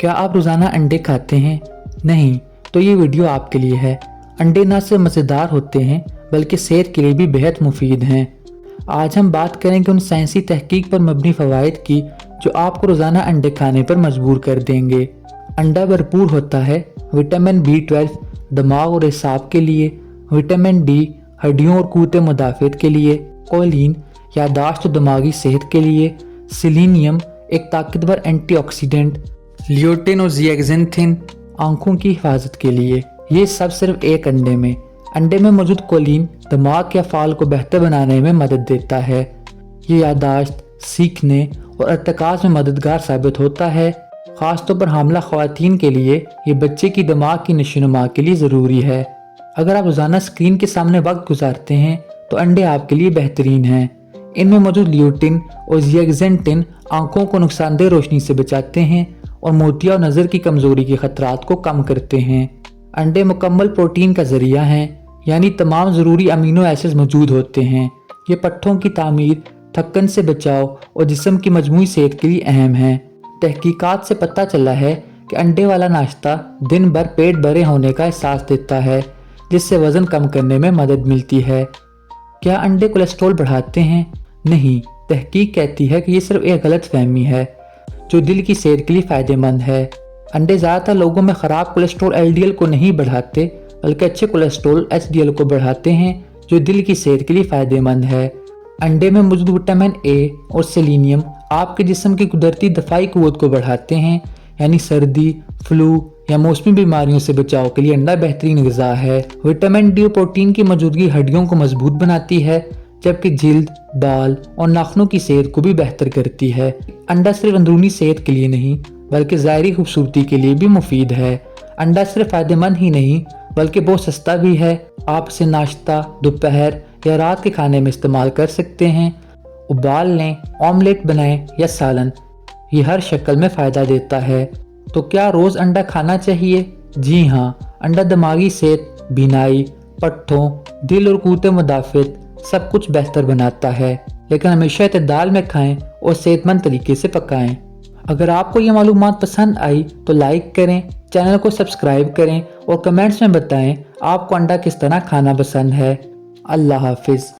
क्या आप रोज़ाना अंडे खाते हैं? नहीं, तो ये वीडियो आपके लिए है। अंडे ना सिर्फ मज़ेदार होते हैं बल्कि सेहत के लिए भी बेहद मुफीद हैं। आज हम बात करेंगे उन साइंसी तहकीक पर मबनी फ़वाइद की जो आपको रोज़ाना अंडे खाने पर मजबूर कर देंगे। अंडा भरपूर होता है विटामिन B12 दिमाग और एसाब के लिए, विटामिन D हड्डियों और क़ुव्वत मुदाफ़त के लिए, कोलिन याददाश्त और दिमागी सेहत के लिए, सेलेनियम एक ताकतवर एंटीऑक्सीडेंट, ल्यूटिन और ज़िएक्ज़ैंथिन आंखों की हिफाजत के लिए। ये सब सिर्फ एक अंडे में। अंडे में मौजूद कोलिन दिमाग के अफ़ाल को बेहतर बनाने में मदद देता है। ये याददाश्त, सीखने और इर्तिकाज़ में मददगार साबित होता है। ख़ासतौर पर हामिला ख़वातीन के लिए ये बच्चे की दिमाग की नशोनुमा के लिए ज़रूरी है। अगर आप रोज़ाना स्क्रीन के सामने वक्त गुजारते हैं तो अंडे आपके लिए बेहतरीन हैं। इनमें मौजूद ल्यूटिन और ज़िएक्ज़ैंथिन आंखों को नुकसानदेह रोशनी से बचाते हैं और मोतिया और नज़र की कमज़ोरी के खतरात को कम करते हैं। अंडे मुकम्मल प्रोटीन का ज़रिया हैं, यानी तमाम ज़रूरी अमीनो एसिड्स मौजूद होते हैं। ये पट्ठों की तामीर, थक्कन से बचाव और जिस्म की मजमूई सेहत के लिए अहम है। तहकीकात से पता चला है कि अंडे वाला नाश्ता दिन भर पेट भरे होने का एहसास देता है, जिससे वज़न कम करने में मदद मिलती है। क्या अंडे कोलेस्ट्रॉल बढ़ाते हैं? नहीं, तहकीक कहती है कि ये सिर्फ एक गलत फहमी है जो दिल की सेहत के लिए फ़ायदेमंद है। अंडे ज़्यादातर लोगों में ख़राब कोलेस्ट्रॉल LDL को नहीं बढ़ाते बल्कि अच्छे कोलेस्ट्रॉल HDL को बढ़ाते हैं जो दिल की सेहत के लिए फ़ायदेमंद है। अंडे में मौजूद विटामिन A और सेलेनियम आपके जिस्म की कुदरती दफाई क़ुव्वत को बढ़ाते हैं, यानी सर्दी, फ्लू या मौसमी बीमारियों से बचाव के लिए अंडा बेहतरीन ग़िज़ा है। विटामिन D और प्रोटीन की मौजूदगी हड्डियों को मजबूत बनाती है, जबकि जिल्द, बाल और नाखूनों की सेहत को भी बेहतर करती है। अंडा सिर्फ अंदरूनी सेहत के लिए नहीं बल्कि ज़ाहिरी खूबसूरती के लिए भी मुफीद है। अंडा सिर्फ फ़ायदेमंद ही नहीं बल्कि बहुत सस्ता भी है। आप इसे नाश्ता, दोपहर या रात के खाने में इस्तेमाल कर सकते हैं। उबाल लें, ऑमलेट बनाएं या सालन, ये हर शक्ल में फ़ायदा देता है। तो क्या रोज़ अंडा खाना चाहिए? जी हाँ, अंडा दिमागी सेहत, बीनाई, पट्ठों, दिल और क़ुव्वत मुदाफ़त सब कुछ बेहतर बनाता है, लेकिन हमेशा इत्तेदाल में खाएं और सेहतमंद तरीके से पकाएं। अगर आपको ये मालूमात पसंद आई तो लाइक करें, चैनल को सब्सक्राइब करें और कमेंट्स में बताएं आपको अंडा किस तरह खाना पसंद है। अल्लाह हाफिज़।